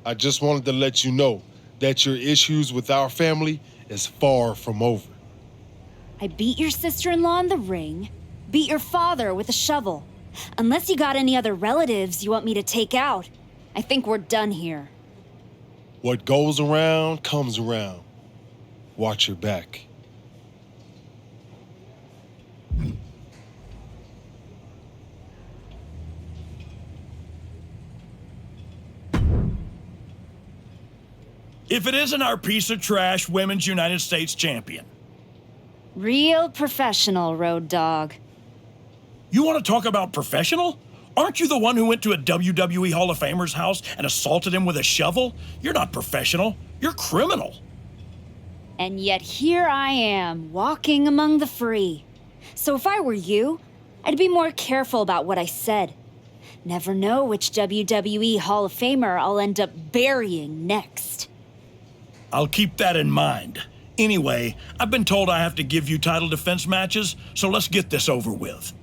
I just wanted to let you know that your issues with our family is far from over. I beat your sister-in-law in the ring, beat your father with a shovel. Unless you got any other relatives you want me to take out, I think we're done here. What goes around comes around. Watch your back. If it isn't our piece of trash Women's United States champion. Real professional, Road Dogg. You want to talk about professional? Aren't you the one who went to a WWE Hall of Famer's house and assaulted him with a shovel? You're not professional. You're criminal. And yet here I am, walking among the free. So if I were you, I'd be more careful about what I said. Never know which WWE Hall of Famer I'll end up burying next. I'll keep that in mind. Anyway, I've been told I have to give you title defense matches, so let's get this over with.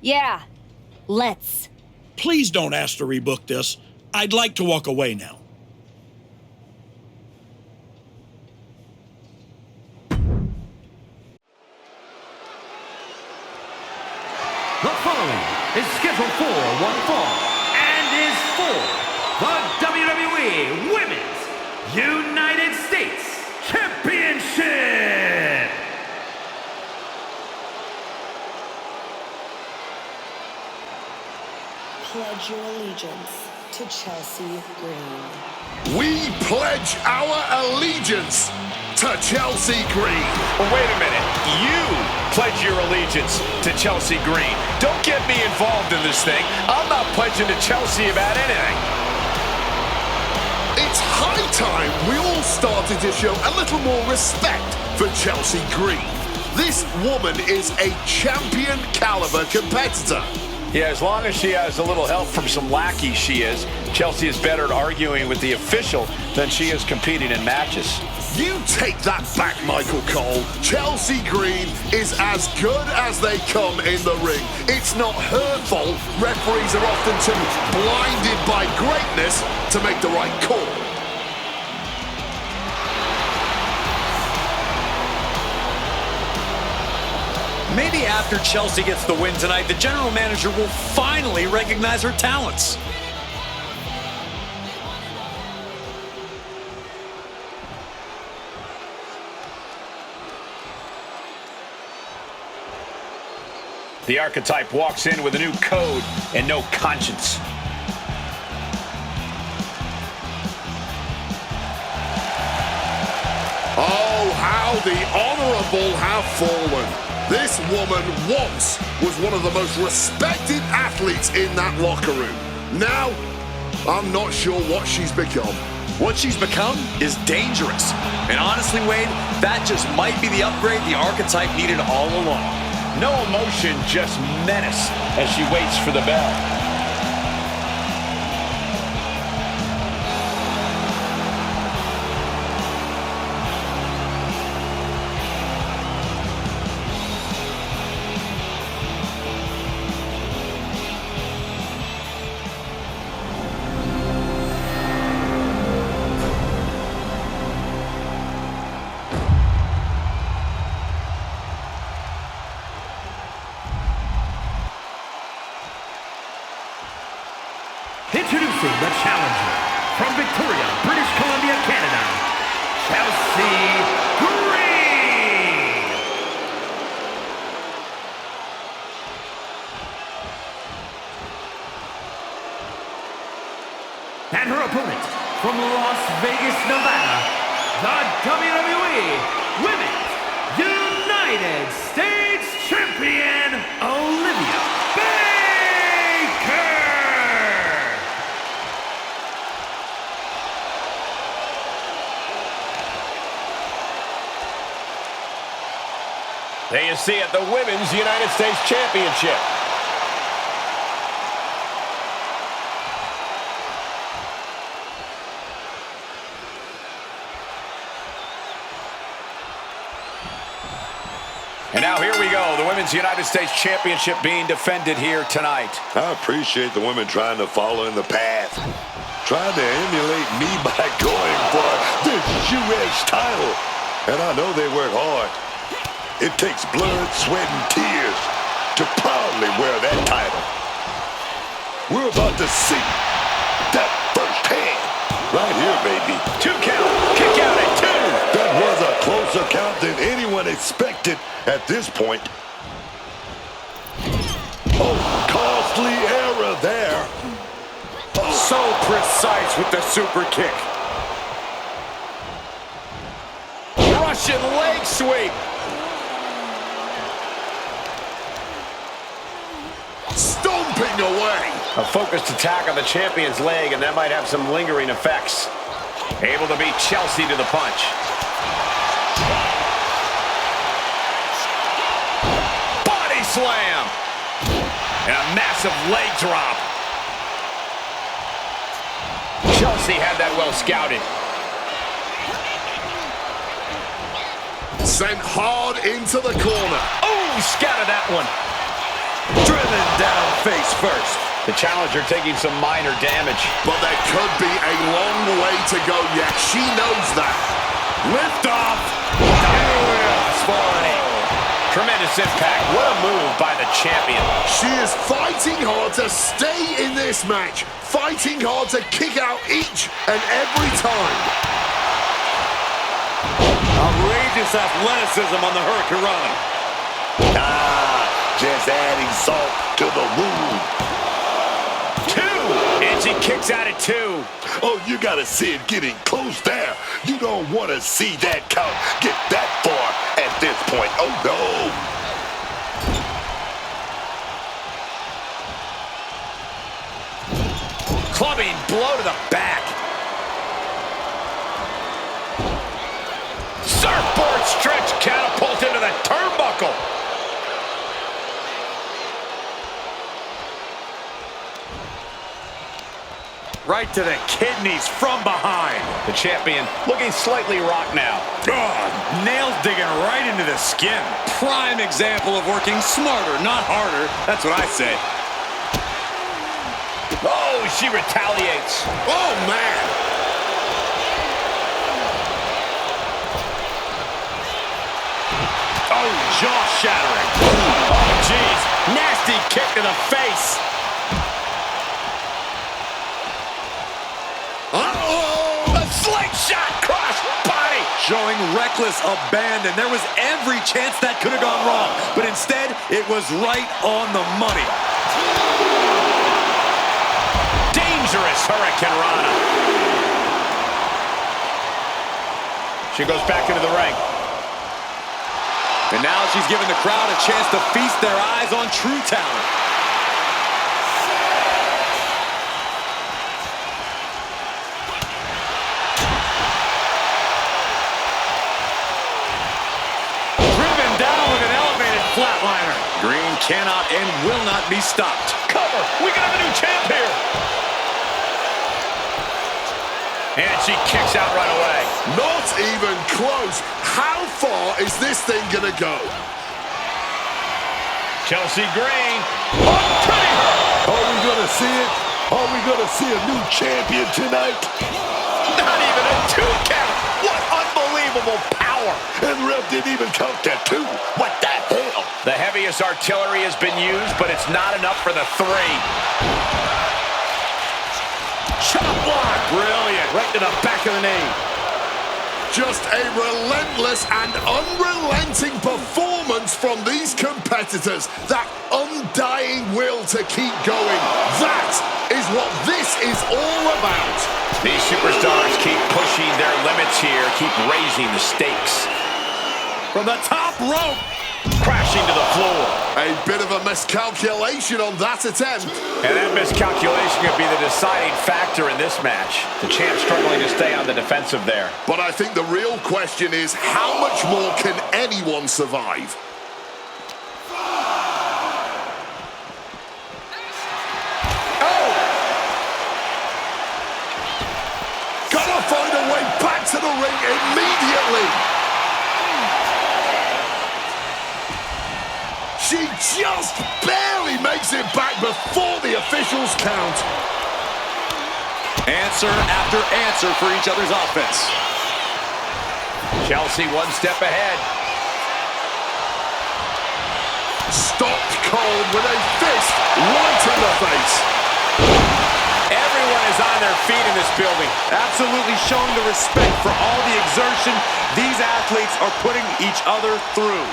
Yeah, let's. Please don't ask to rebook this. I'd like to walk away now. The following is scheduled for one fall and is for the WWE Women's United States Championship. Pledge your allegiance to Chelsea Green. We pledge our allegiance to Chelsea Green. Wait a minute. You pledge your allegiance to Chelsea Green. Don't get me involved in this thing. I'm not pledging to Chelsea about anything. It's high time we all started to show a little more respect for Chelsea Green. This woman is a champion caliber competitor. Yeah, as long as she has a little help from some lackeys, she is. Chelsea is better at arguing with the official than she is competing in matches. You take that back, Michael Cole. Chelsea Green is as good as they come in the ring. It's not her fault. Referees are often too blinded by greatness to make the right call. Maybe after Chelsea gets the win tonight, the general manager will finally recognize her talents. The archetype walks in with a new code and no conscience. Oh, how the honorable have fallen. This woman once was one of the most respected athletes in that locker room. Now, I'm not sure what she's become. What she's become is dangerous. And honestly, Wade, that just might be the upgrade the archetype needed all along. No emotion, just menace as she waits for the bell. Introducing the challenger from Victoria, British Columbia, Canada, Chelsea Green. And her opponent from Las Vegas, Nevada, the WWE Women's United States Champion, Olivia Baker. There you see it, the Women's United States Championship. And now here we go, the Women's United States Championship being defended here tonight. I appreciate the women trying to follow in the path. trying to emulate me by going for the U.S. title. And I know they work hard. It takes blood, sweat, and tears to proudly wear that title. We're about to see that firsthand. Right here, baby. 2 count. Kick out at 2. That was a closer count than anyone expected at this point. Oh, costly error there. So precise with the super kick. Russian leg sweep. Stomping away. A focused attack on the champion's leg, and that might have some lingering effects. Able to beat Chelsea to the punch. Body slam. And a massive leg drop. Chelsea had that well scouted. Sent hard into the corner. Oh, scouted that one. Driven down face first. The challenger taking some minor damage. But there could be a long way to go yet. She knows that. Lift off. Spine. Tremendous impact. What a move by the champion. She is fighting hard to stay in this match. Fighting hard to kick out each and every time. Outrageous athleticism on the Hurricanrana. Just adding salt to the wound. 2. And she kicks out at 2. Oh, you gotta see it getting close there. You don't want to see that count get that far at this point. Oh, no. Clubbing blow to the back. Surfboard stretch catapult into the turnbuckle. Right to the kidneys from behind. The champion looking slightly rocked now. Oh, nails digging right into the skin. Prime example of working smarter, not harder. That's what I say. Oh, she retaliates. Oh, man. Oh, jaw-shattering. Oh, jeez. Nasty kick to the face. Uh-oh. A slingshot cross body. Showing reckless abandon. There was every chance that could have gone wrong, but instead, it was right on the money. Dangerous Hurricanrana. She goes back into the ring. And now she's giving the crowd a chance to feast their eyes on true talent. Driven down with an elevated flatliner. Green cannot and will not be stopped. Cover. We can have a new champ here. And she kicks out right away. Not even close. How far is this thing gonna go? Chelsea Green. Oh, pretty hurt. Are we gonna see it? Are we gonna see a new champion tonight? Not even a 2 count. What unbelievable power. And the ref didn't even count that 2. What the hell? The heaviest artillery has been used, but it's not enough for the 3. Chop block. Brilliant. Right to the back of the knee. Just a relentless and unrelenting performance from these competitors. That undying will to keep going. That is what this is all about. These superstars keep pushing their limits here, keep raising the stakes. From the top rope. Crashing to the floor. A bit of a miscalculation on that attempt. And that miscalculation could be the deciding factor in this match. The champ struggling to stay on the defensive there. But I think the real question is, how much more can anyone survive? Oh! Gotta find a way back to the ring immediately. She just barely makes it back before the officials count. Answer after answer for each other's offense. Chelsea one step ahead. Stopped cold with a fist right in the face. Everyone is on their feet in this building. Absolutely showing the respect for all the exertion these athletes are putting each other through.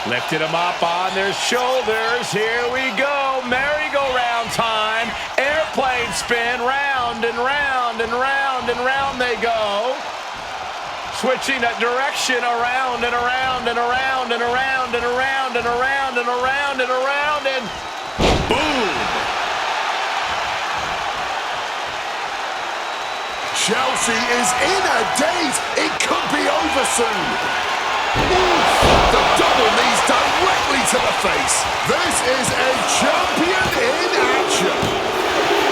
Lifted them up on their shoulders. Here we go. Merry-go-round time. Airplane spin. Round and round and round and round they go. Switching that direction around and around and around and around and around and around and around and around and boom. Chelsea is in a daze. It could be over soon. Oof, the double knees directly to the face. This is a champion in action.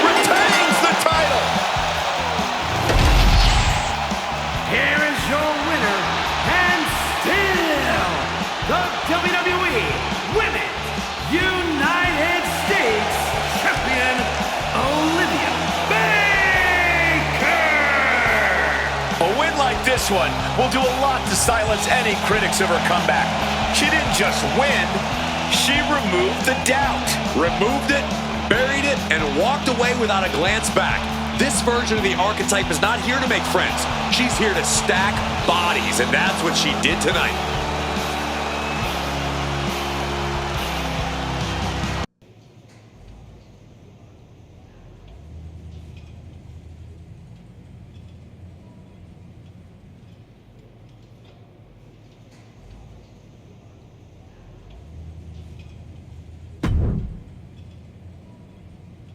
Retains the title. Here is your winner, and still the WWE Women's United States Champion, Olivia Baker! A win like this one will do a lot to silence any critics of her comeback. She didn't just win, she removed the doubt. Removed it, buried it, and walked away without a glance back. This version of the archetype is not here to make friends. She's here to stack bodies, and that's what she did tonight.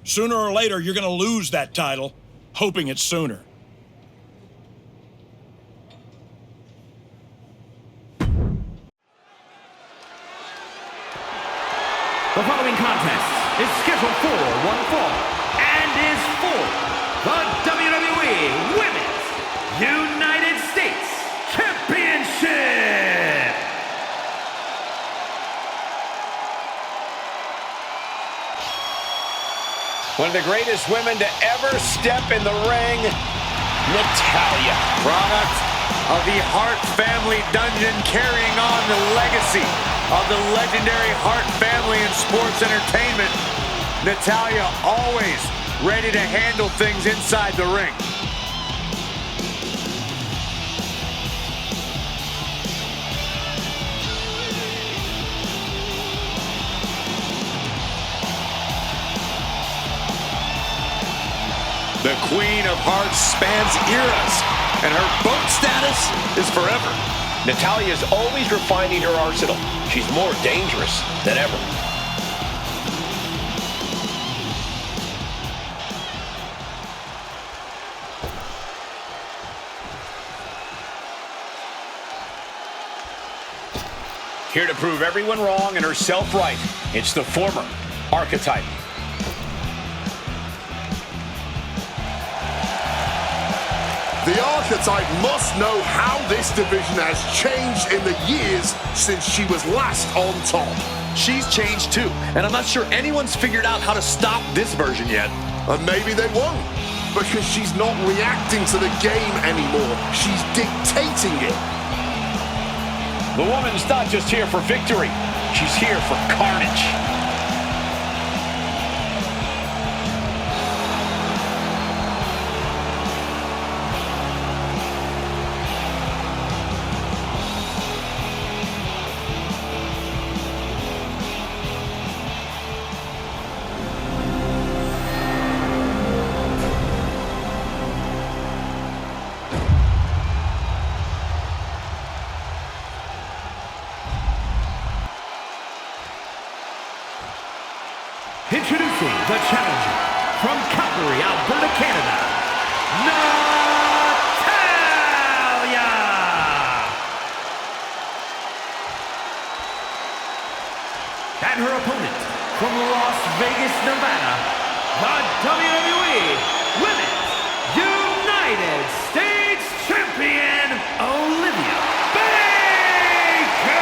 Sooner or later, you're going to lose that title, hoping it's sooner. The following contest is scheduled for one fall and is for the WWE Women's United States Championship! One of the greatest women to ever step in the ring, Natalya. Product of the Hart family dungeon, carrying on the legacy of the legendary Hart family in sports entertainment. Natalya always ready to handle things inside the ring. The Queen of Hearts spans eras, and her boat status is forever. Natalya is always refining her arsenal. She's more dangerous than ever. Here to prove everyone wrong and herself right, it's the former archetype. The archetype must know how this division has changed in the years since she was last on top. She's changed too, and I'm not sure anyone's figured out how to stop this version yet. And maybe they won't, because she's not reacting to the game anymore. She's dictating it. The woman's not just here for victory, she's here for carnage. Introducing the challenger from Calgary, Alberta, Canada, Natalya! And her opponent from Las Vegas, Nevada, the WWE Women's United States Champion, Olivia Baker!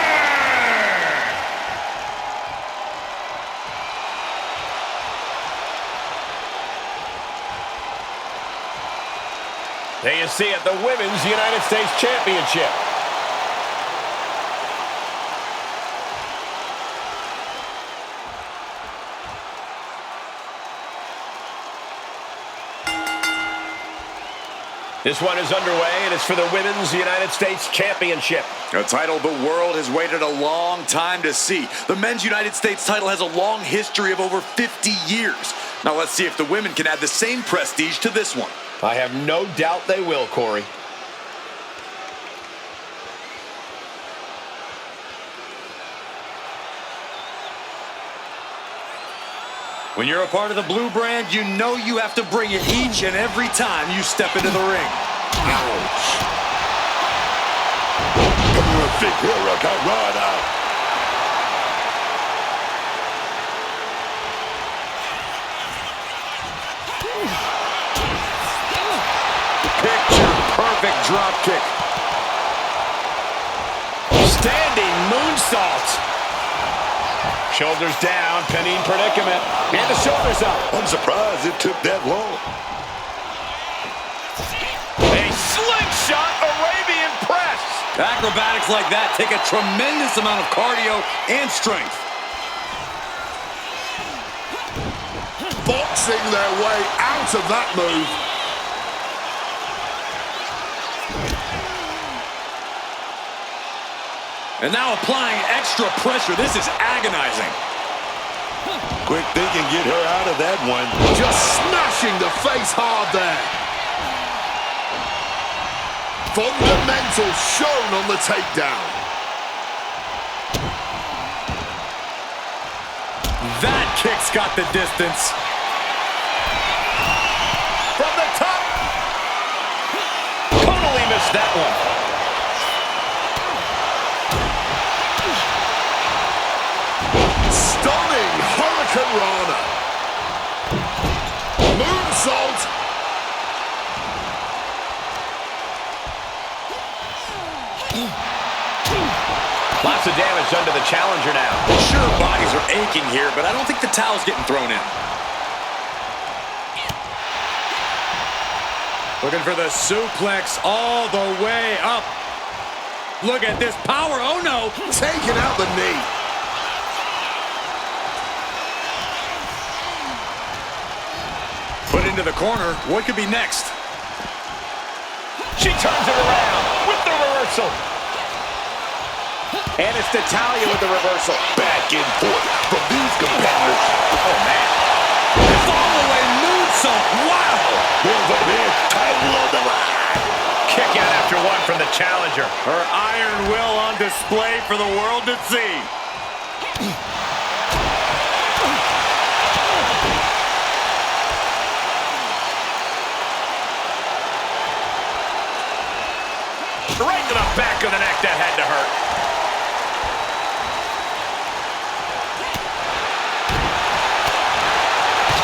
There you see it, the Women's United States Championship. This one is underway, and it's for the Women's United States Championship. A title the world has waited a long time to see. The Men's United States title has a long history of over 50 years. Now let's see if the women can add the same prestige to this one. I have no doubt they will, Corey. When you're a part of the blue brand, you know you have to bring it each and every time you step into the ring. Ouch. Perfect Hurricanrana. Picture perfect drop kick. Standing moonsault. Shoulders down, pinning predicament. And the shoulders up. I'm surprised it took that long. A slingshot Arabian press. Acrobatics like that take a tremendous amount of cardio and strength. Boxing their way out of that move. And now applying extra pressure. This is agonizing. Quick thinking, get her out of that one. Just smashing the face hard there. Fundamentals shown on the takedown. That kick's got the distance. From the top. Totally missed that one. Stunning Hurricanrana. Moonsault. Lots of damage done to the challenger now. Sure, bodies are aching here, but I don't think the towel's getting thrown in. Looking for the suplex all the way up. Look at this power. Oh, no. Taking out the knee. Put into the corner. What could be next? She turns it around with the reversal. And it's Natalia with the reversal. Back and forth from these competitors. Oh, man. Fall-away moonsault. Wow. There's a big title on the line. Kick out after one from the challenger. Her iron will on display for the world to see. Right to the back of the neck. That had to hurt.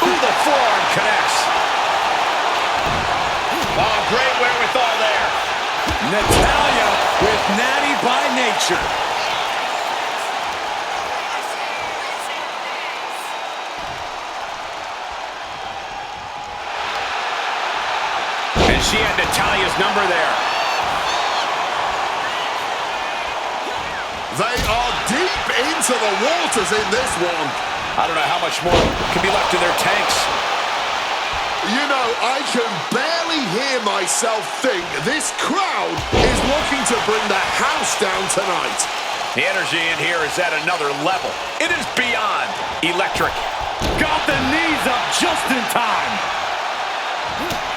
Ooh, the forearm connects. Oh, great wherewithal there. Natalia with natty by nature. And she had Natalia's number there. They are deep into the waters in this one. I don't know how much more can be left in their tanks. You know, I can barely hear myself think this crowd is looking to bring the house down tonight. The energy in here is at another level. It is beyond electric. Got the knees up just in time.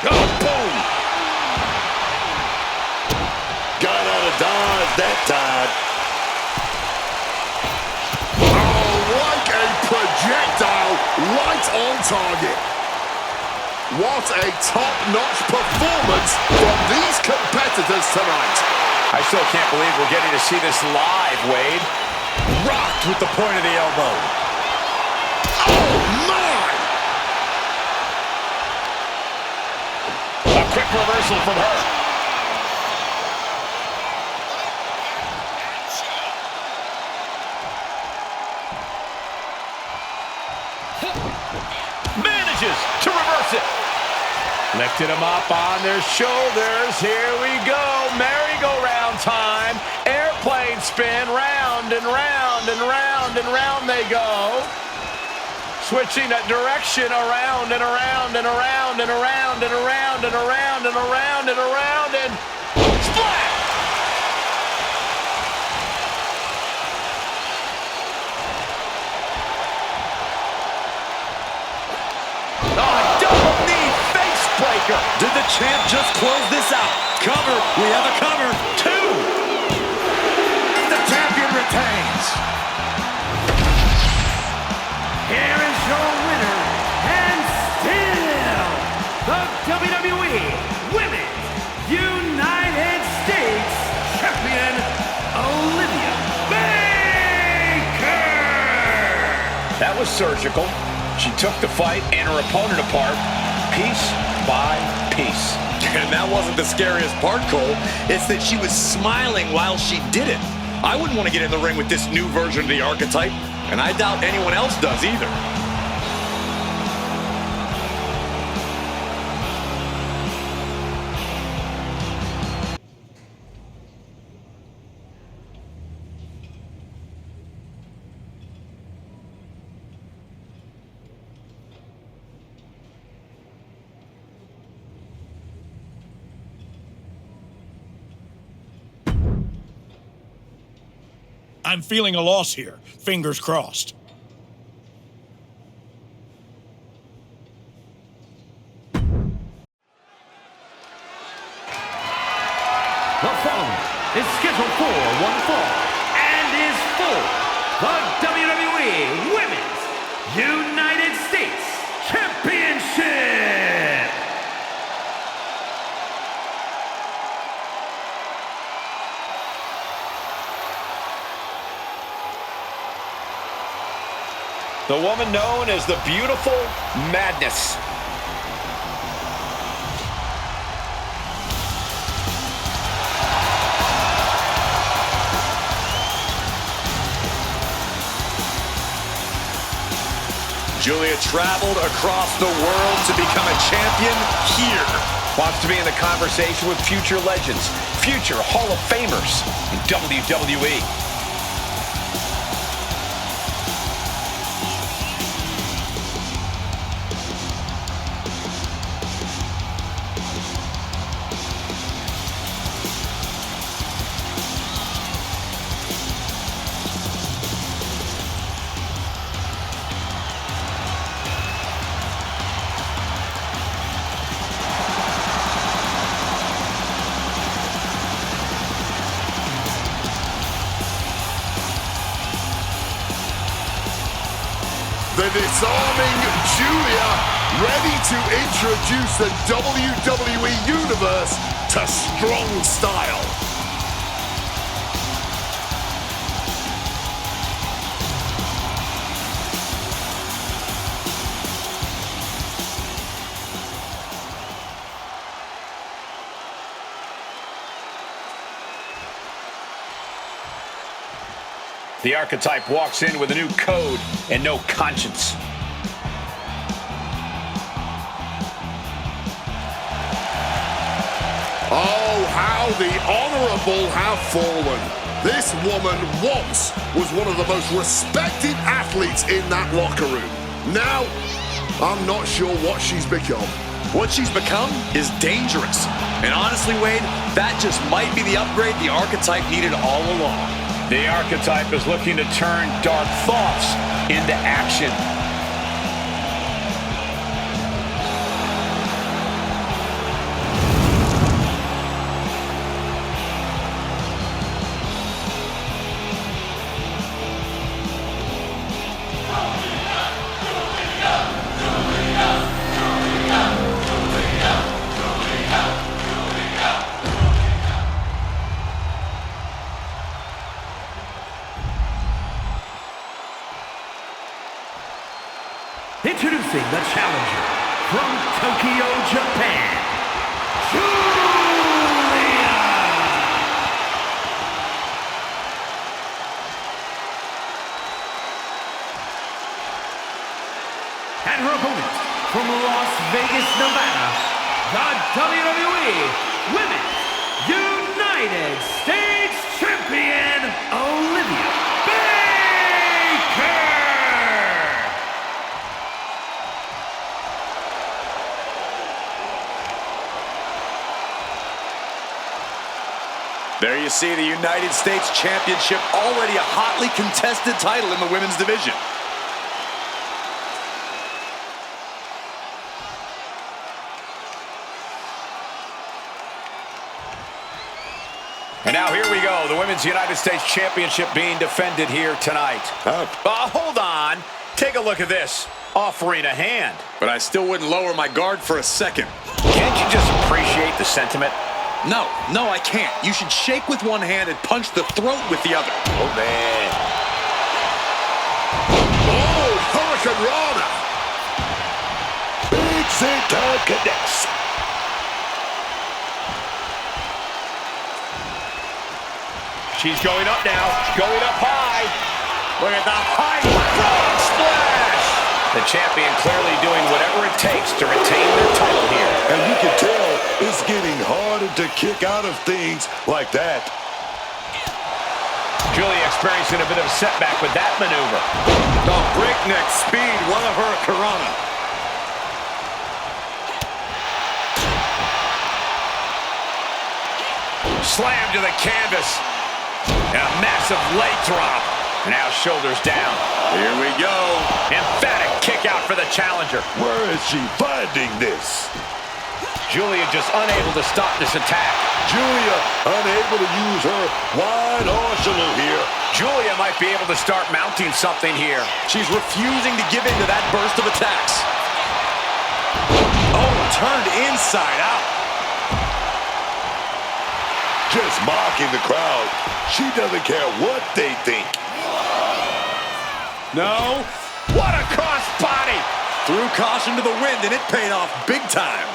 Oh, boom. Got out of dodge that time. Like a projectile right on target. What a top-notch performance from these competitors tonight. I still can't believe we're getting to see this live, Wade. Rocked with the point of the elbow. Oh, my! A quick reversal from her. Manages to reverse it. Lifted them up on their shoulders. Here we go. Merry-go-round time. Airplane spin. Round and round and round and round they go. Switching that direction around and around and around and around and around and around and around and around and splat! Double knee face breaker. Did the champ just close this out? Cover. We have a cover. 2. The champion retains. Here is your winner, and still the WWE Women's United States Champion, Olivia Baker! That was surgical. She took the fight and her opponent apart, piece by piece. And that wasn't the scariest part, Cole. It's that she was smiling while she did it. I wouldn't want to get in the ring with this new version of the archetype, and I doubt anyone else does either. I'm feeling a loss here. Fingers crossed. The following is scheduled for one fall and is for the WWE Women's United States Championship. The woman known as the Beautiful Madness. Julia traveled across the world to become a champion here. Wants to be in the conversation with future legends, future Hall of Famers in WWE. The disarming Julia, ready to introduce the WWE Universe to strong style. The archetype walks in with a new code and no conscience. Oh, how the honorable have fallen. This woman once was one of the most respected athletes in that locker room. Now, I'm not sure what she's become. What she's become is dangerous. And honestly, Wade, that just might be the upgrade the archetype needed all along. The archetype is looking to turn dark thoughts into action. Introducing the challenger from Tokyo, Japan, Julia! And her opponent from Las Vegas, Nevada, the WWE Women's United States Champion, Olivia Baker! There you see the United States Championship, already a hotly contested title in the women's division. And now here we go, the Women's United States Championship being defended here tonight. Hold on. Take a look at this. Offering a hand. But I still wouldn't lower my guard for a second. Can't you just appreciate the sentiment? No, I can't. You should shake with one hand and punch the throat with the other. Oh, man. Oh, Hurricane Rana. Big Zeta connects. She's going up now. Going up high. Look at the high frog splash. The champion clearly doing whatever it takes to retain their title here. And you can tell it's getting harder to kick out of things like that. Julia experiencing a bit of a setback with that maneuver. The breakneck speed, one of her Karana. Slam to the canvas. And a massive leg drop. Now shoulders down. Here we go. Emphatic kick out for the challenger. Where is she finding this? Julia just unable to stop this attack. Julia unable to use her wide arsenal here. Julia might be able to start mounting something here. She's refusing to give in to that burst of attacks. Oh, turned inside out. Just mocking the crowd. She doesn't care what they think. No. What a cross body. Threw caution to the wind, and it paid off big time.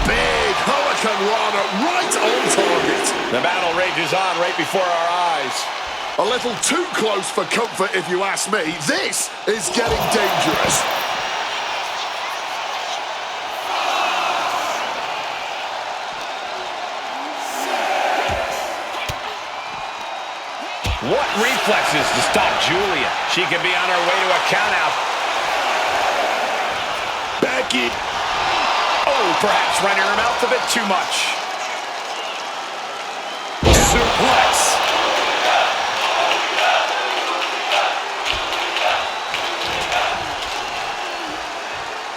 Big Hurricane Rana right on target. The battle rages on right before our eyes. A little too close for comfort, if you ask me. This is getting dangerous. What reflexes to stop Julia. She could be on her way to a countout. Back it. Oh, perhaps running her mouth a bit too much. Suplex.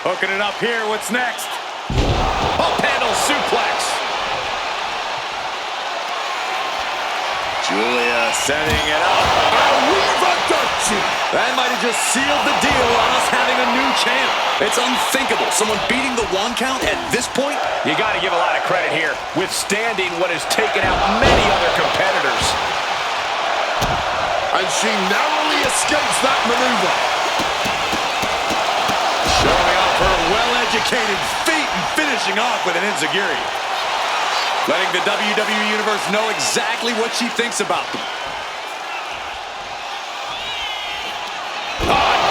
Hooking it up here. What's next? Up handle suplex. Julia setting it up. That might have just sealed the deal on us having a new champ. It's unthinkable. Someone beating the one count at this point? You got to give a lot of credit here, withstanding what has taken out many other competitors. And she narrowly escapes that maneuver. Showing off her well-educated feet and finishing off with an enziguri. Letting the WWE Universe know exactly what she thinks about them.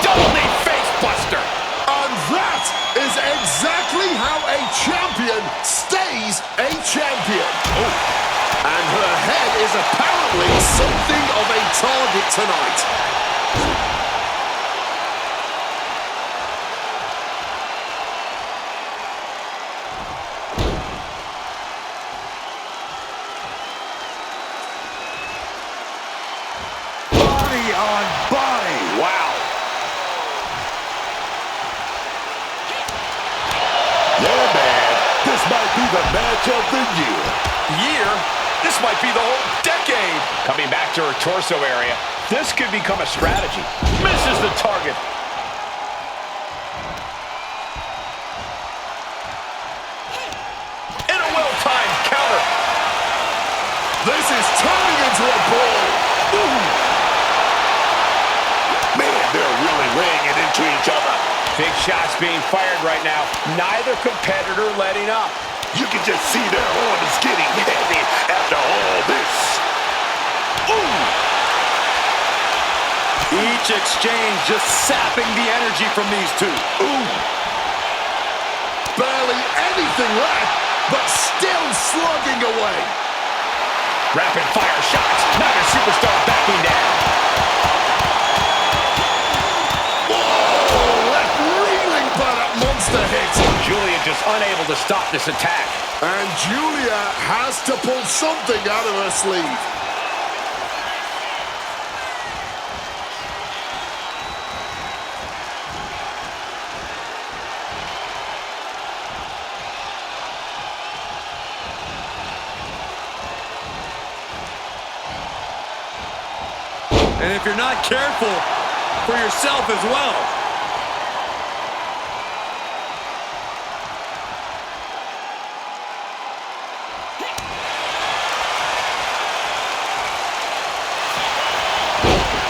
Double knee face buster. And that is exactly how a champion stays a champion. Oh. And her head is apparently something of a target tonight. On body. Wow. Yeah, man. This might be the match of the year. This might be the whole decade. Coming back to her torso area. This could become a strategy. Misses the target. And a well-timed counter. This is turning into a brawl. Ooh. Man, they're really laying it into each other. Big shots being fired right now. Neither competitor letting up. You can just see their arms getting heavy after all this. Ooh. Each exchange, just sapping the energy from these two. Ooh. Barely anything left, but still slugging away. Rapid fire shots. Another superstar backing down. Whoa, left reeling by that monster hit. Julia just unable to stop this attack. And Julia has to pull something out of her sleeve. And if you're not careful, for yourself as well.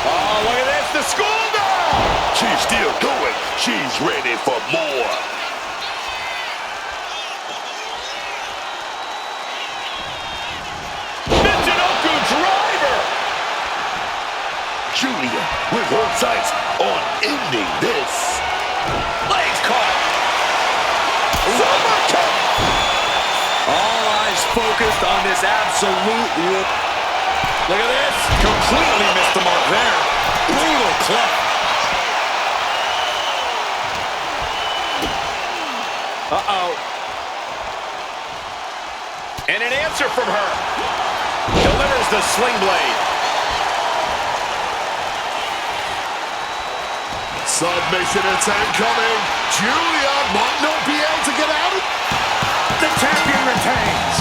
Oh, look at this, the school bell! She's still going. She's ready for more. Michinoku driver! Julia with her sights on ending this. Legs caught! Super kick! All eyes focused on this absolute whoop. Look at this! Completely missed the mark there. Brutal club. Uh-oh. And an answer from her. Delivers the sling blade. Submission attempt coming. Julia might not be able to get out of. The champion retains.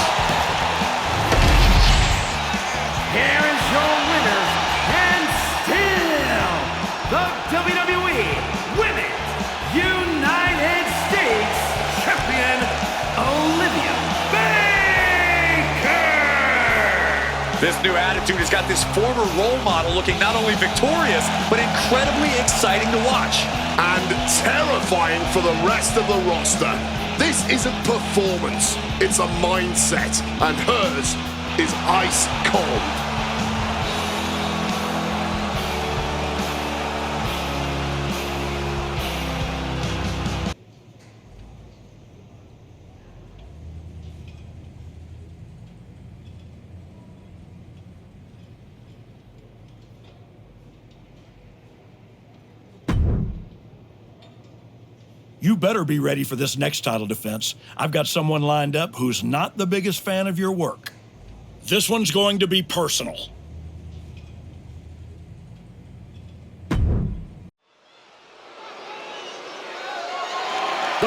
Here is your winner, and still the WWE Women's United States Champion, Olivia Baker. This new attitude has got this former role model looking not only victorious, but incredibly exciting to watch. And terrifying for the rest of the roster. This isn't performance, it's a mindset, and hers is ice cold. You better be ready for this next title defense. I've got someone lined up who's not the biggest fan of your work. This one's going to be personal. The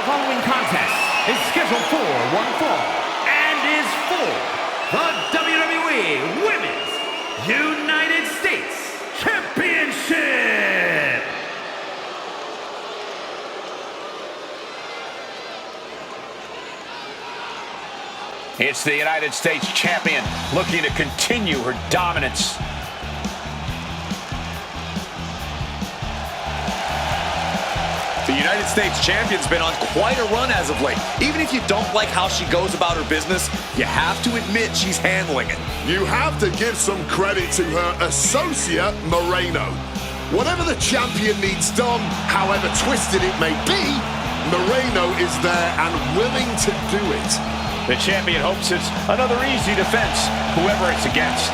following contest is scheduled for one fall and is for the WWE Women's United States Championship. It's the United States champion looking to continue her dominance. The United States champion's been on quite a run as of late. Even if you don't like how she goes about her business, you have to admit she's handling it. You have to give some credit to her associate, Moreno. Whatever the champion needs done, however twisted it may be, Moreno is there and willing to do it. The champion hopes it's another easy defense, whoever it's against.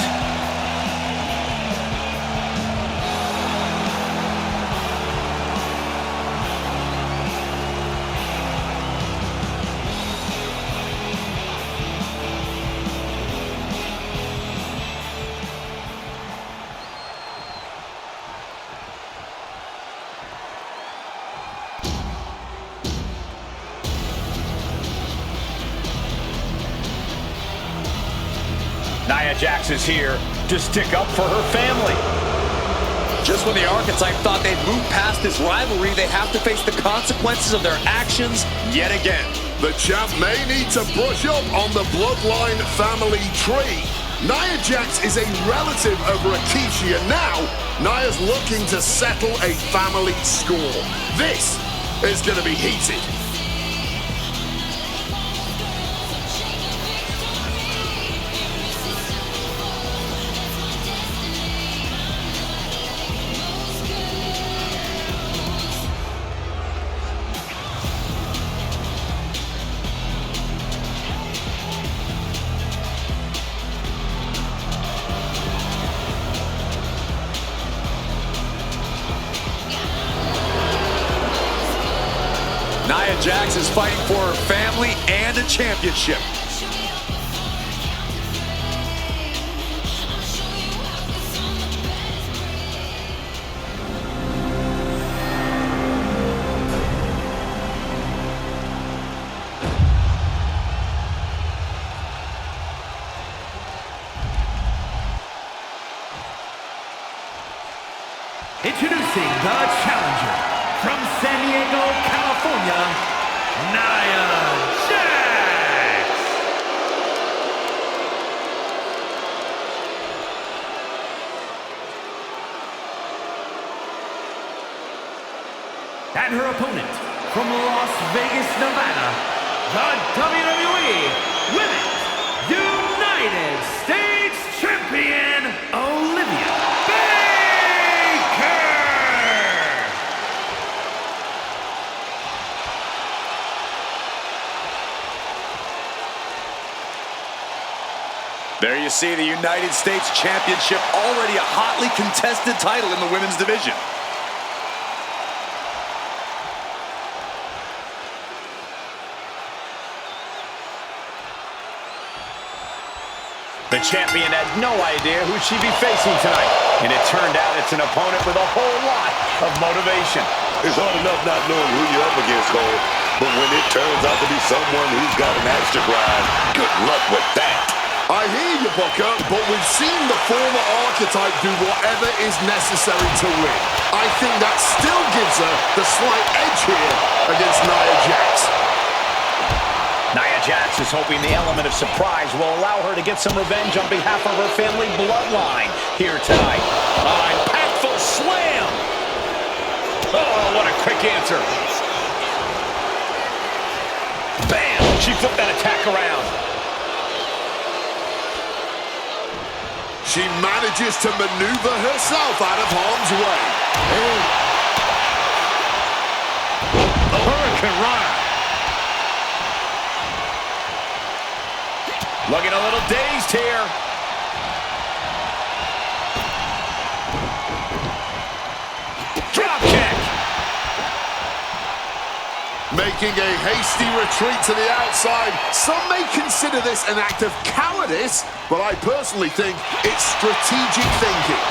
Nia Jax is here to stick up for her family. Just when the Archetype thought they'd moved past this rivalry, they have to face the consequences of their actions yet again. The champ may need to brush up on the Bloodline family tree. Nia Jax is a relative of Rikishi, and now Nia's looking to settle a family score. This is going to be heated. Jax is fighting for her family and a championship. Introducing the challenger from San Diego, California, Nia Jax. And her opponent from Las Vegas, Nevada, the WWE Women's United States Champion, Olivia Baker. There you see the United States Championship, already a hotly contested title in the women's division. The champion had no idea who she'd be facing tonight, and it turned out it's an opponent with a whole lot of motivation. It's hard enough not knowing who you're up against, Cole, but when it turns out to be someone who's got an axe to grind, good luck with that. I hear you, Booker, but we've seen the former archetype do whatever is necessary to win. I think that still gives her the slight edge here against Nia Jax. Nia Jax is hoping the element of surprise will allow her to get some revenge on behalf of her family bloodline here tonight. Impactful slam! Oh, what a quick answer. Bam! She flipped that attack around. She manages to maneuver herself out of harm's way. A Hurricane Rana. Looking a little dazed here. Drop kick. Making a hasty retreat to the outside. Some may consider this an act of cowardice, but I personally think it's strategic thinking.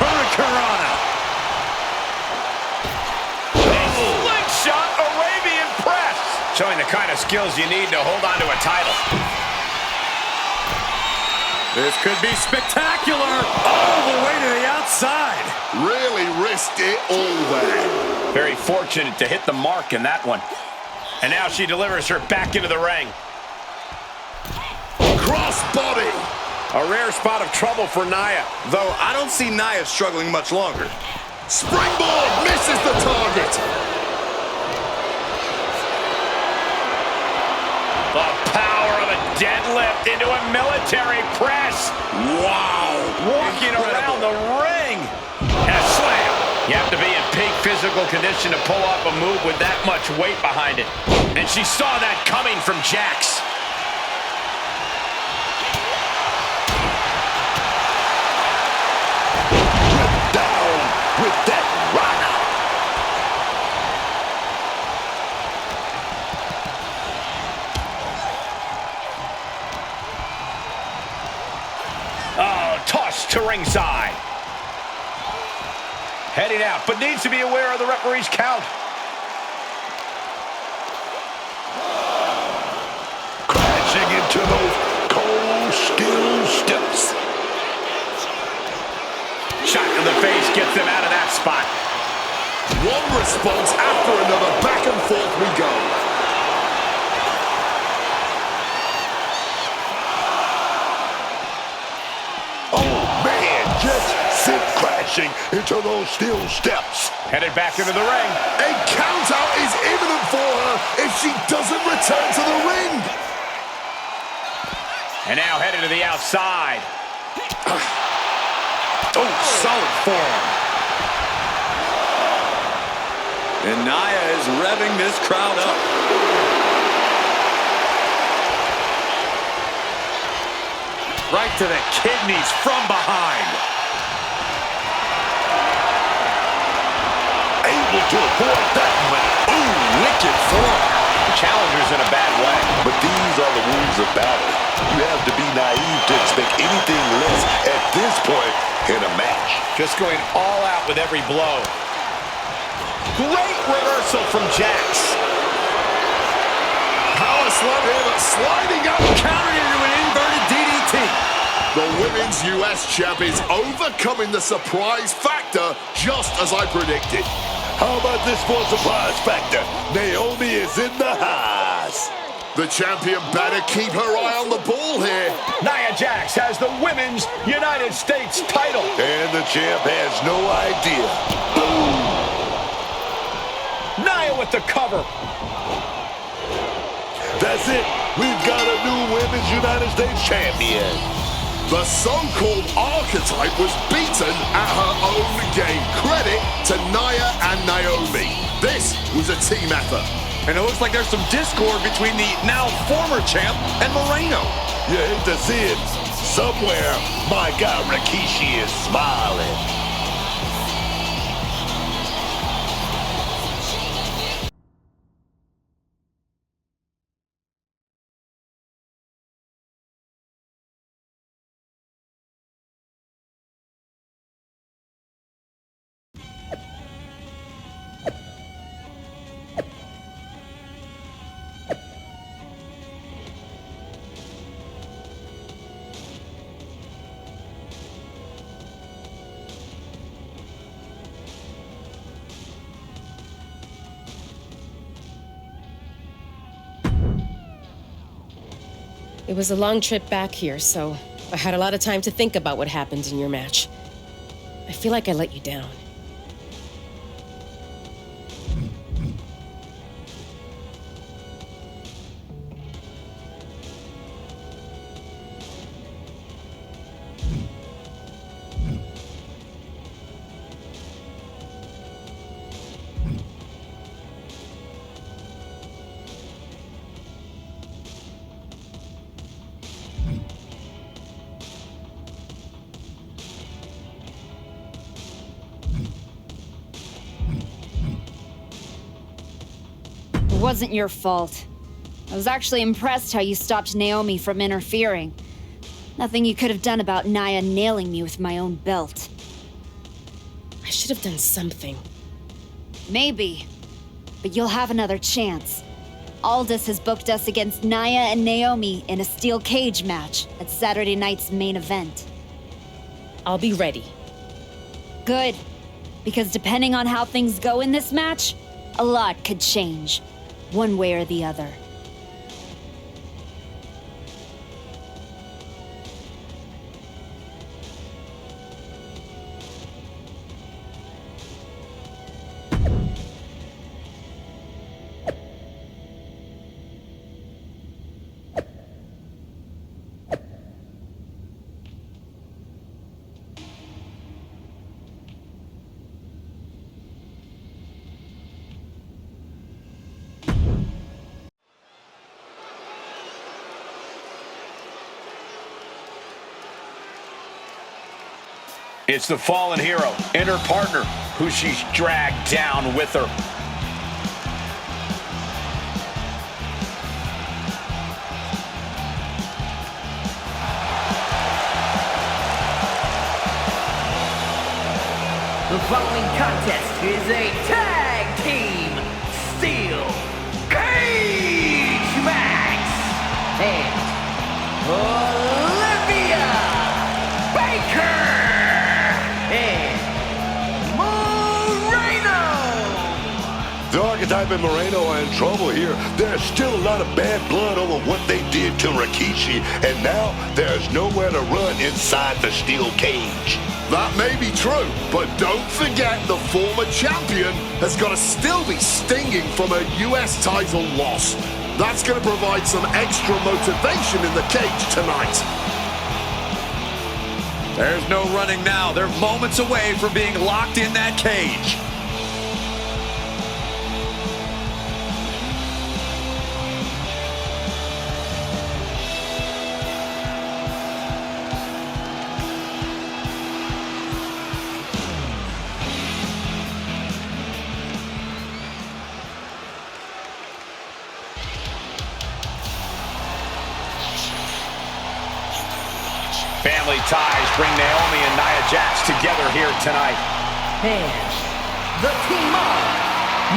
Hurricane Rana. Slingshot Arabian press. Showing the kind of skills you need to hold on to a title. This could be spectacular. All the way to the outside. Really risked it all there. Very fortunate to hit the mark in that one. And now she delivers her back into the ring. Crossbody. A rare spot of trouble for Nia, though I don't see Nia struggling much longer. Springboard misses the target. The power of a deadlift into a military press. Wow. Walking around the ring. And a slam. You have to be in peak physical condition to pull off a move with that much weight behind it. And she saw that coming from Jax. Down with that Rana. Oh, tossed to ringside. Heading out, but needs to be aware of the referee's count. Crashing into those cold steel steps. Shot in the face gets them out of that spot. One response after another, back and forth we go. Oh man, just sit crashing into those steel steps. Headed back into the ring. A count out is imminent for her if she doesn't return to the ring. And now headed to the outside. Oh, solid form. And Nia is revving this crowd up. Right to the kidneys from behind. Able to avoid that one. Ooh, wicked forearm. The challenger's in a bad way. But these are the rules of battle. You have to be naive to expect anything less at this point in a match. Just going all out with every blow. Great reversal from Jax. Power slap here, but sliding up, Countered into an inverted DDT. the women's US champ is overcoming the surprise factor just as I predicted. How about this for surprise factor? Naomi is in the house. The champion better keep her eye on the ball here. Nia Jax has the Women's United States title. And the champ has no idea. Nia with the cover. That's it. We've got a new Women's United States champion. The so-called archetype was beaten at her own game. Credit to Nia and Naomi. This was a team effort. And it looks like there's some discord between the now former champ and Moreno. You hate to see it. Somewhere, my guy Rikishi is smiling. It was a long trip back here, so I had a lot of time to think about what happened in your match. I feel like I let you down. It wasn't your fault. I was actually impressed how you stopped Naomi from interfering. Nothing you could have done about Nia nailing me with my own belt. I should have done something. Maybe. But you'll have another chance. Aldous has booked us against Nia and Naomi in a steel cage match at Saturday night's main event. I'll be ready. Good. Because depending on how things go in this match, a lot could change. One way or the other. It's the fallen hero and her partner who she's dragged down with her. The following contest is a tag team steel cage match. And Olivia Baker and Moreno. The archetype and Moreno are in trouble here. There's still a lot of bad blood over what they did to Rikishi, and now there's nowhere to run inside the steel cage. That may be true, but don't forget the former champion has got to still be stinging from a US title loss. That's going to provide some extra motivation in the cage tonight. There's no running now. They're moments away from being locked in that cage. Family ties bring Naomi and Nia Jax together here tonight. And the team of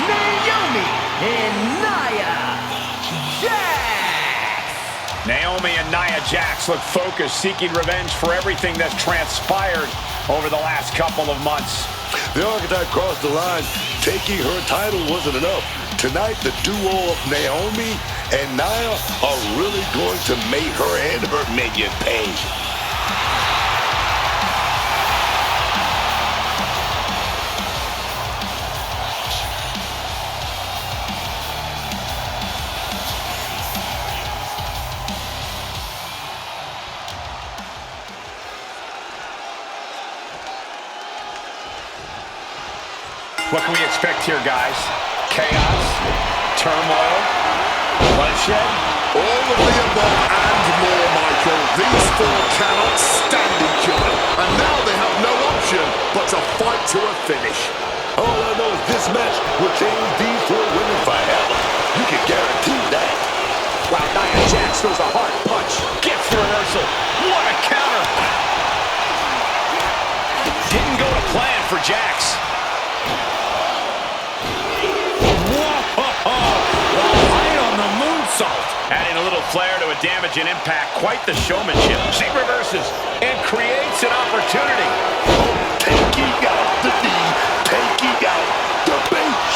Naomi and Nia Jax. Naomi and Nia Jax look focused, seeking revenge for everything that's transpired over the last couple of months. The Archetype crossed the line. Taking her title wasn't enough. Tonight, the duo of Naomi and Nia are really going to make her and her minion pay. What can we expect here, guys? Chaos, turmoil, bloodshed? All of the above and more, Michael. These four cannot stand each other. And now they have no option but to fight to a finish. All I know is this match will change these four women forever. You can guarantee that. Wow, Nia Jax throws a hard punch. Gets the reversal. What a counter. Didn't go to plan for Jax. Adding a little flair to a damage and impact. Quite the showmanship. She reverses and creates an opportunity. Taking out the knee. Taking out the bench.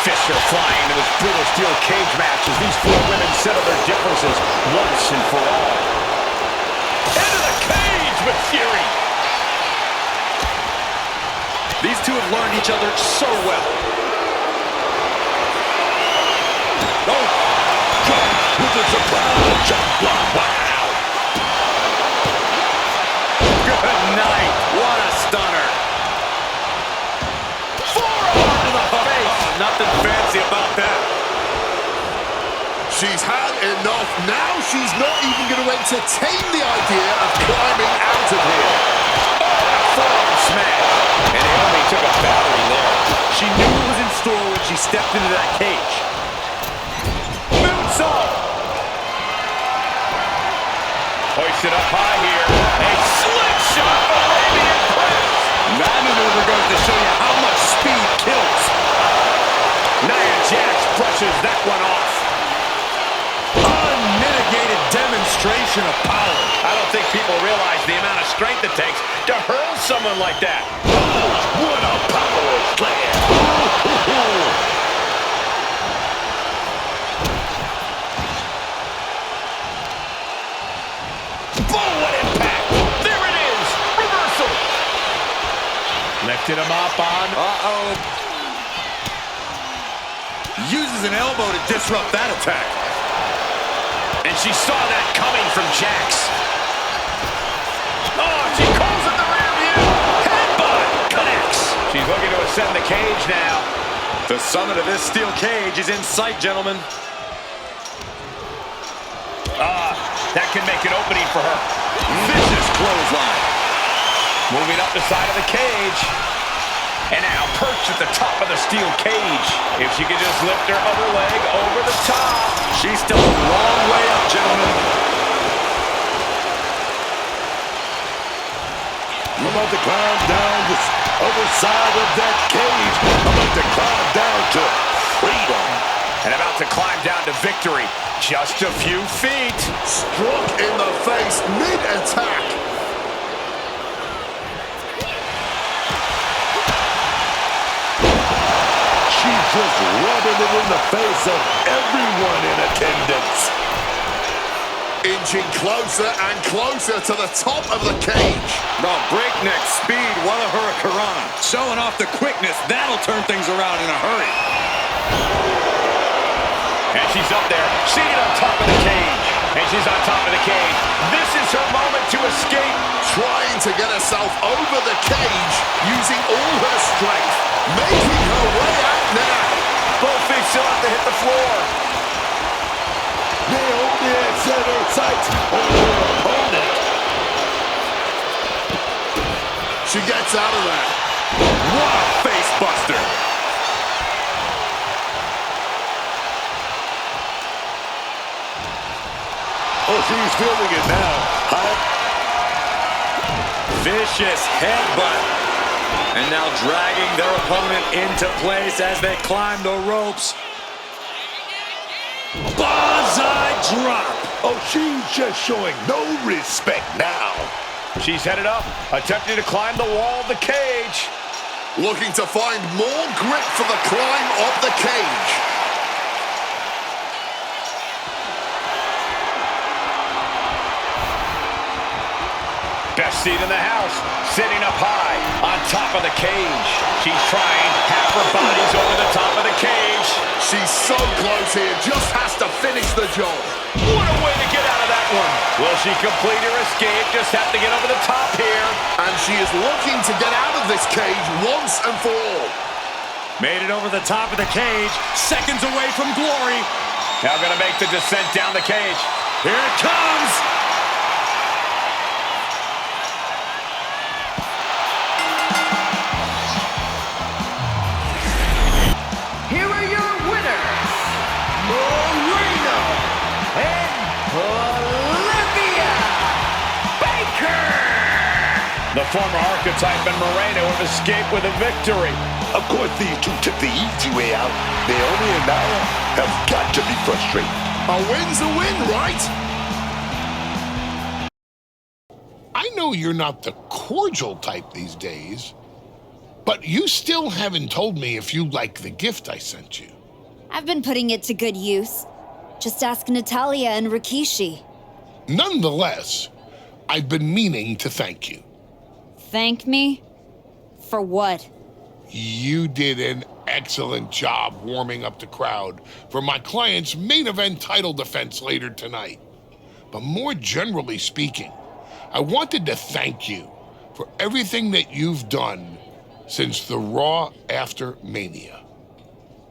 Fisher flying to this brutal steel cage match as these four women settle their differences once and for all. Into the cage with fury. These two have learned each other so well. Oh, God, with a surprise jump block. Wow. Good night. What a stunner. Forearm to the face. Nothing fancy about that. She's had enough. Now she's not even going to entertain the idea of climbing out of here. Forearm smash. And Naomi took a battery there. She knew what was in store when she stepped into that cage. Moonsault. Hoisted up high here. A slingshot Arabian press. That maneuver goes to show you how much speed kills. Nia Jax brushes that one off. Unmitigated demonstration of power. I don't think people realize the amount of strength it takes to hurl someone like that. What a power slam. Boom, what impact. There it is. Reversal. Lifted him up on. Uses an elbow to disrupt that attack. And she saw that coming from Jax. Oh, she calls it the rear view. Headbutt connects. She's looking to ascend the cage now. The summit of this steel cage is in sight, gentlemen. That can make an opening for her. Vicious clothesline. Moving up the side of the cage. And now perched at the top of the steel cage. If she could just lift her other leg over the top. She's still a long way up, gentlemen. I'm about to climb down this other side of that cage. I'm about to climb down to freedom. And about to climb down to victory. Just a few feet. Struck in the face mid-attack. She's just rubbing it in the face of everyone in attendance. Inching closer and closer to the top of the cage. The breakneck speed, what a hurricanrana. Showing off the quickness, that'll turn things around in a hurry. And she's up there, seated on top of the cage. And she's on top of the cage. This is her moment to escape. Trying to get herself over the cage using all her strength. Making her way out now. Both feet still have to hit the floor. Naomi had set her sights on her opponent. She gets out of that. What a face buster. she's feeling it now. Vicious headbutt. And now dragging their opponent into place as they climb the ropes. Banzai drop. Oh, she's just showing no respect now. She's headed up, attempting to climb the wall of the cage. Looking to find more grip for the climb up the cage. Best seat in the house, sitting up high on top of the cage. She's trying, half her body's over the top of the cage. She's so close here, just has to finish the job. What a way to get out of that one. Will she complete her escape? Just have to get over the top here. And she is looking to get out of this cage once and for all. Made it over the top of the cage, seconds away from glory. Now gonna make the descent down the cage. Here it comes. Here are your winners, Moreno and Olivia Baker. The former archetype and Moreno have escaped with a victory. Of course, these two took the easy way out. Naomi and Nia have got to be frustrated. A win's a win, right? I know you're not the cordial type these days, but you still haven't told me if you like the gift I sent you. I've been putting it to good use. Just ask Natalia and Rikishi. Nonetheless, I've been meaning to thank you. Thank me? For what? You did an excellent job warming up the crowd for my client's main event title defense later tonight. But more generally speaking, I wanted to thank you for everything that you've done since the Raw after Mania.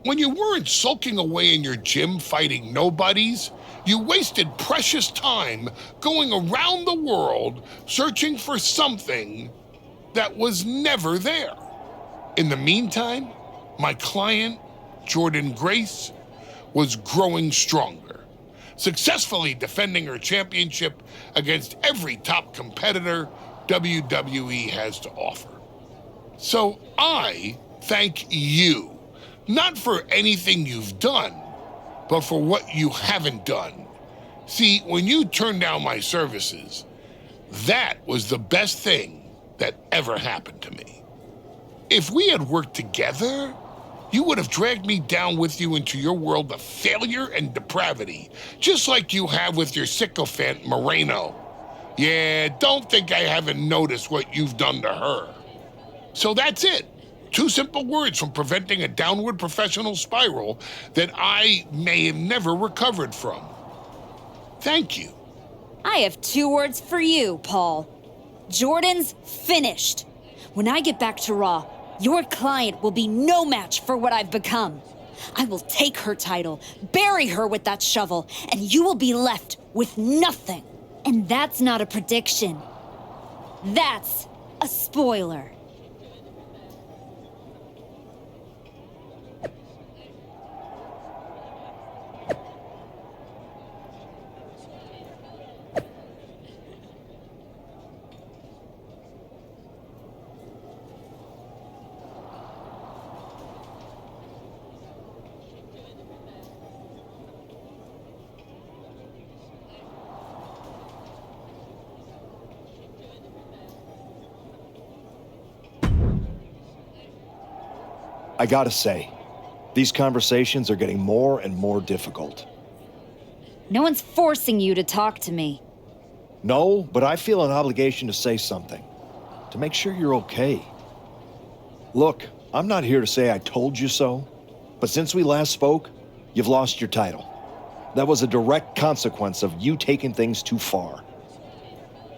When you weren't sulking away in your gym fighting nobodies, you wasted precious time going around the world searching for something that was never there. In the meantime, my client, Jordan Grace, was growing stronger, successfully defending her championship against every top competitor WWE has to offer. So I thank you, not for anything you've done, but for what you haven't done. See, when you turned down my services, that was the best thing that ever happened to me. If we had worked together, you would have dragged me down with you into your world of failure and depravity, just like you have with your sycophant Moreno. Yeah, don't think I haven't noticed what you've done to her. So that's it. 2 simple words from preventing a downward professional spiral that I may have never recovered from. Thank you. I have 2 words for you, Paul. Jordan's finished. When I get back to Raw, your client will be no match for what I've become. I will take her title, bury her with that shovel, and you will be left with nothing. And that's not a prediction. That's a spoiler. I gotta say, these conversations are getting more and more difficult. No one's forcing you to talk to me. No, but I feel an obligation to say something, to make sure you're okay. Look, I'm not here to say I told you so, but since we last spoke, you've lost your title. That was a direct consequence of you taking things too far.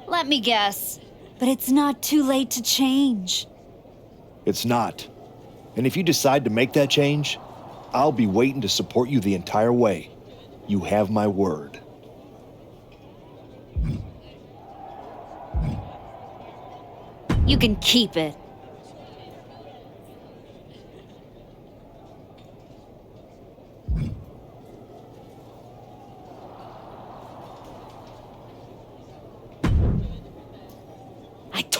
Let me guess, but it's not too late to change. It's not. And if you decide to make that change, I'll be waiting to support you the entire way. You have my word. You can keep it.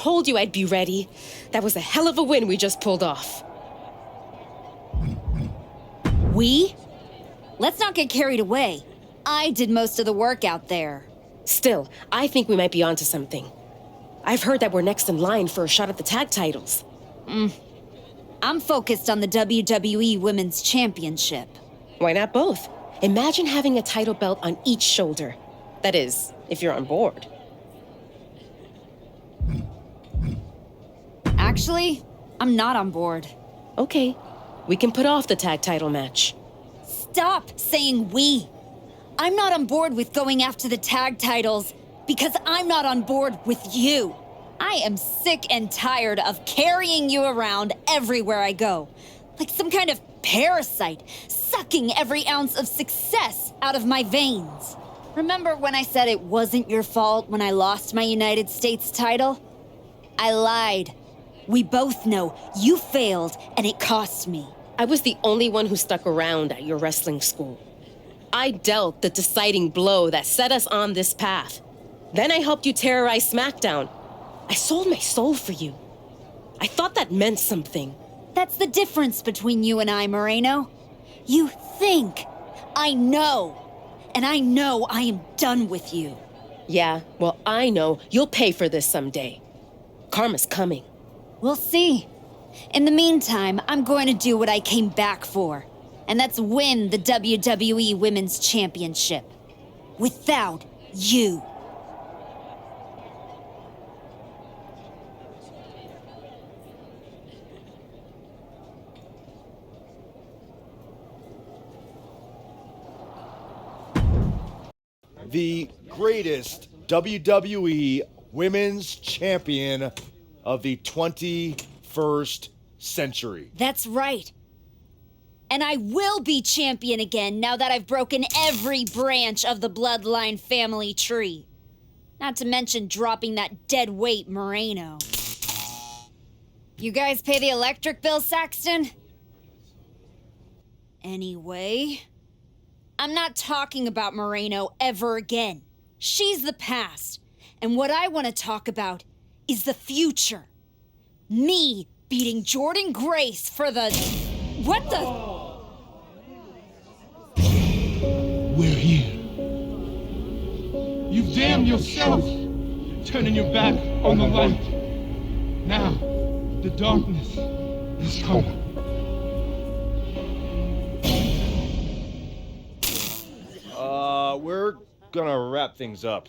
told you I'd be ready. That was a hell of a win we just pulled off. We? Let's not get carried away. I did most of the work out there. Still, I think we might be onto something. I've heard that we're next in line for a shot at the tag titles. I'm focused on the WWE Women's Championship. Why not both? Imagine having a title belt on each shoulder. That is, if you're on board. Actually, I'm not on board. Okay, we can put off the tag title match. Stop saying we. I'm not on board with going after the tag titles because I'm not on board with you. I am sick and tired of carrying you around everywhere I go, like some kind of parasite, sucking every ounce of success out of my veins. Remember when I said it wasn't your fault when I lost my United States title? I lied. We both know you failed and it cost me. I was the only one who stuck around at your wrestling school. I dealt the deciding blow that set us on this path. Then I helped you terrorize SmackDown. I sold my soul for you. I thought that meant something. That's the difference between you and I, Moreno. You think. I know. And I know I am done with you. Yeah, well, I know you'll pay for this someday. Karma's coming. We'll see. In the meantime, I'm going to do what I came back for. And that's win the WWE Women's Championship. Without you. The greatest WWE Women's Champion of the 21st century. That's right. And I will be champion again now that I've broken every branch of the bloodline family tree. Not to mention dropping that dead weight Moreno. You guys pay the electric bill, Saxton? Anyway, I'm not talking about Moreno ever again. She's the past. And what I want to talk about is the future. Me beating Jordan Grace for the... What the... We're here. You've damned yourself, turning your back on the light. Now, the darkness is coming. We're gonna wrap things up.